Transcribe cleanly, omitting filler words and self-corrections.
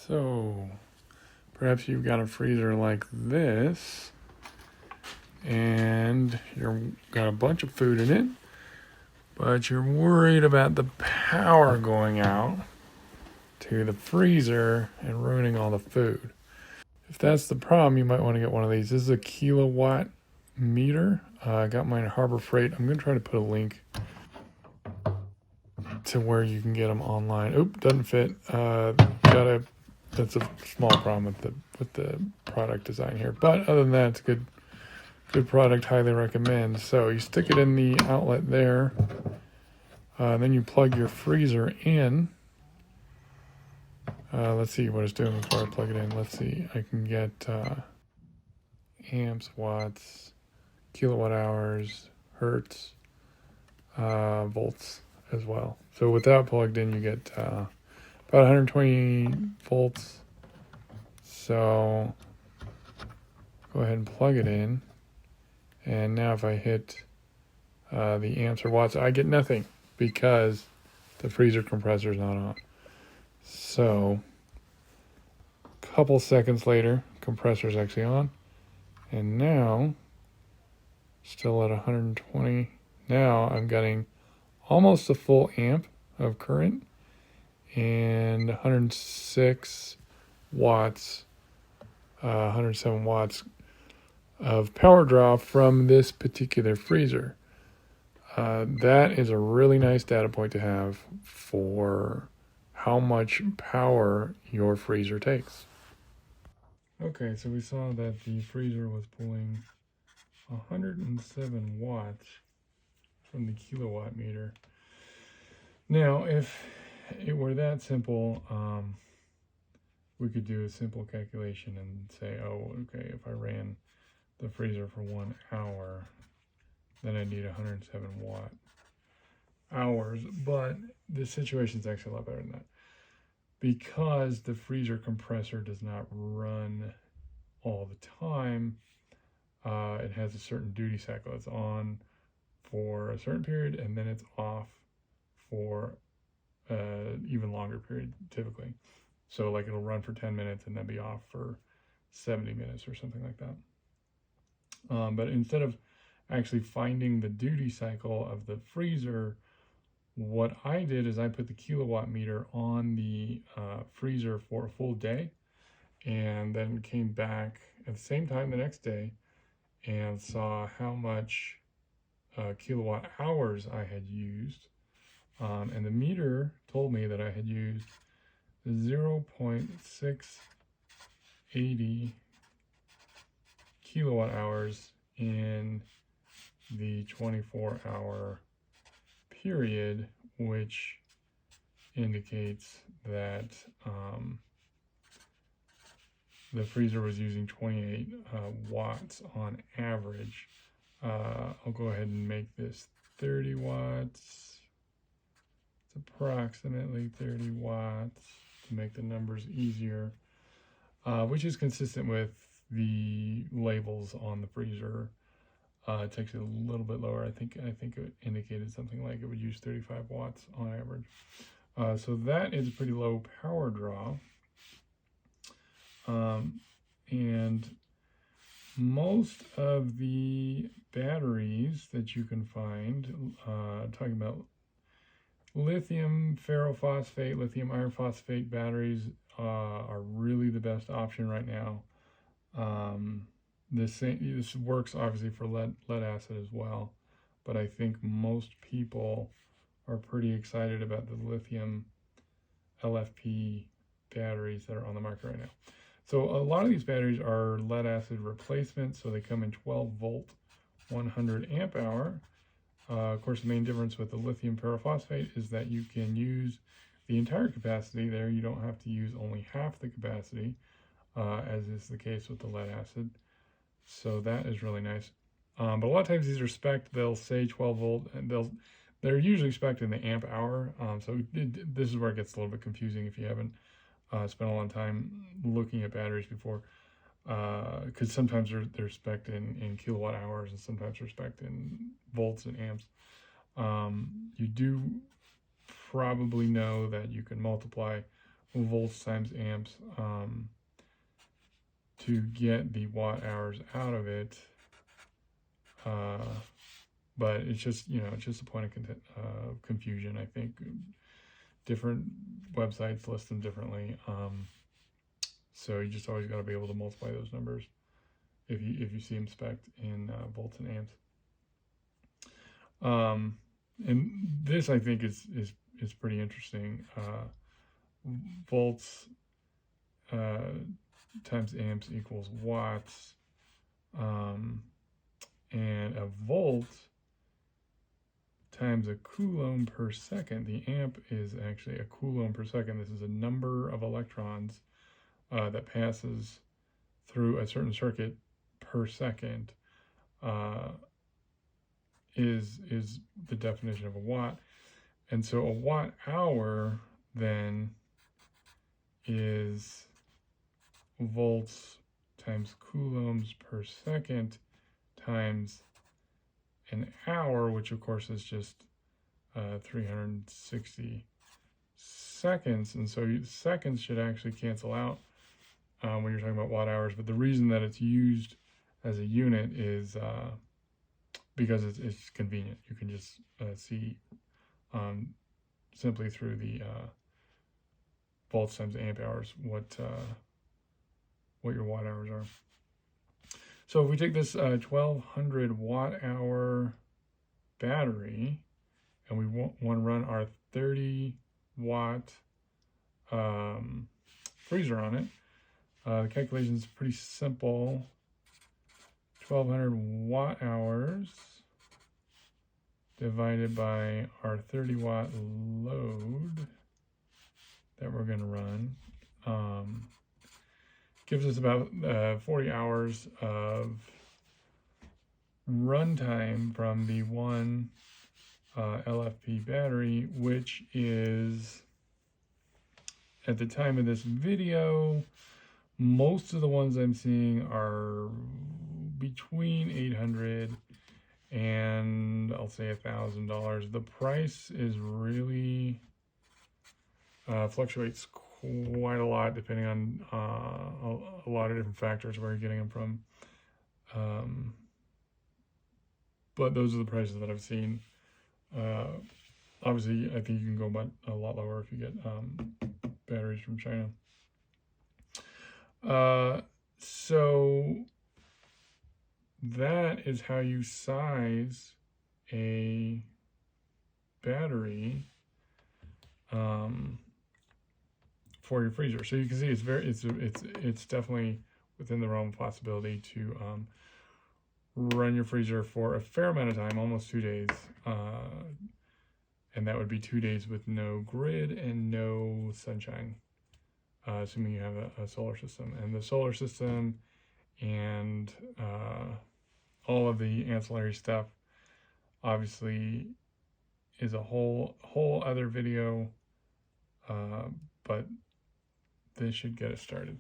So, perhaps you've got a freezer like this, and you've got a bunch of food in it, but you're worried about the power going out to the freezer and ruining all the food. If that's the problem, you might want to get one of these. This is a kilowatt meter. I got mine at Harbor Freight. I'm going to try to put a link to where you can get them online. Oop, doesn't fit. That's a small problem with the product design here. But other than that, it's a good product. Highly recommend. So you stick it in the outlet there. Then you plug your freezer in. Let's see what it's doing before I plug it in. Let's see. I can get amps, watts, kilowatt hours, hertz, volts as well. So without plugged in, you get about 120 volts. So go ahead and plug it in. And now if I hit the amps or watts, I get nothing because the freezer compressor is not on. So a couple seconds later, compressor is actually on. And now, still at 120. Now I'm getting almost a full amp of current and 106 watts, 107 watts of power draw from this particular freezer. That is a really nice data point to have for how much power your freezer takes. Okay, so we saw that the freezer was pulling 107 watts from the kilowatt meter. Now, if it were that simple, we could do a simple calculation and say, oh, okay, if I ran the freezer for 1 hour, then I need 107 watt hours. But the situation is actually a lot better than that, because the freezer compressor does not run all the time. It has a certain duty cycle. It's on for a certain period and then it's off for even longer period typically. So like it'll run for 10 minutes and then be off for 70 minutes or something like that. But instead of actually finding the duty cycle of the freezer, what I did is I put the kilowatt meter on the freezer for a full day, and then came back at the same time the next day and saw how much kilowatt hours I had used. And the meter told me that I had used 0.680 kilowatt hours in the 24-hour period, which indicates that the freezer was using 28 watts on average. I'll go ahead and make this 30 watts. It's approximately 30 watts to make the numbers easier, which is consistent with the labels on the freezer. It's actually a little bit lower. I think it indicated something like it would use 35 watts on average. So that is a pretty low power draw. And most of the batteries that you can find, talking about lithium ferrophosphate, lithium iron phosphate batteries are really the best option right now. This works obviously for lead acid as well, but I think most people are pretty excited about the lithium LFP batteries that are on the market right now. So a lot of these batteries are lead acid replacements, so they come in 12 volt, 100 amp hour. Of course, the main difference with the lithium ferrophosphate is that you can use the entire capacity there. You don't have to use only half the capacity, as is the case with the lead acid. So that is really nice. But a lot of times these are spec'd. They'll say 12 volt, and they're usually spec'd in the amp hour. So this is where it gets a little bit confusing if you haven't spent a long time looking at batteries before, because sometimes they're spec'd in kilowatt hours and sometimes they're spec'd in volts and amps. You do probably know that you can multiply volts times amps to get the watt hours out of it. But it's just, it's just a point of confusion. I think different websites list them differently. So you just always got to be able to multiply those numbers if you see them spec'd in volts and amps. And this, I think, is pretty interesting. Volts times amps equals watts, and a volt times a coulomb per second. The amp is actually a coulomb per second. This is a number of electrons that passes through a certain circuit per second. Is the definition of a watt. And so a watt hour then is volts times coulombs per second times an hour, which of course is just 360 seconds. And so seconds should actually cancel out when you're talking about watt hours. But the reason that it's used as a unit is because it's convenient. You can just see simply through the volts times amp hours what your watt hours are. So if we take this 1200 watt hour battery and we want to run our 30 watt freezer on it, the calculation is pretty simple. 1200 watt hours divided by our 30 watt load that we're going to run gives us about 40 hours of runtime from the one LFP battery, which is, at the time of this video, most of the ones I'm seeing are between $800 and I'll say $1,000. The price is really fluctuates quite a lot depending on a lot of different factors where you're getting them from. But those are the prices that I've seen. Obviously, I think you can go a lot lower if you get batteries from China. So that is how you size a battery for your freezer. So you can see it's definitely within the realm of possibility to run your freezer for a fair amount of time, almost 2 days, and that would be 2 days with no grid and no sunshine, assuming you have a solar system. And the solar system and all of the ancillary stuff obviously is a whole other video, but this should get us started.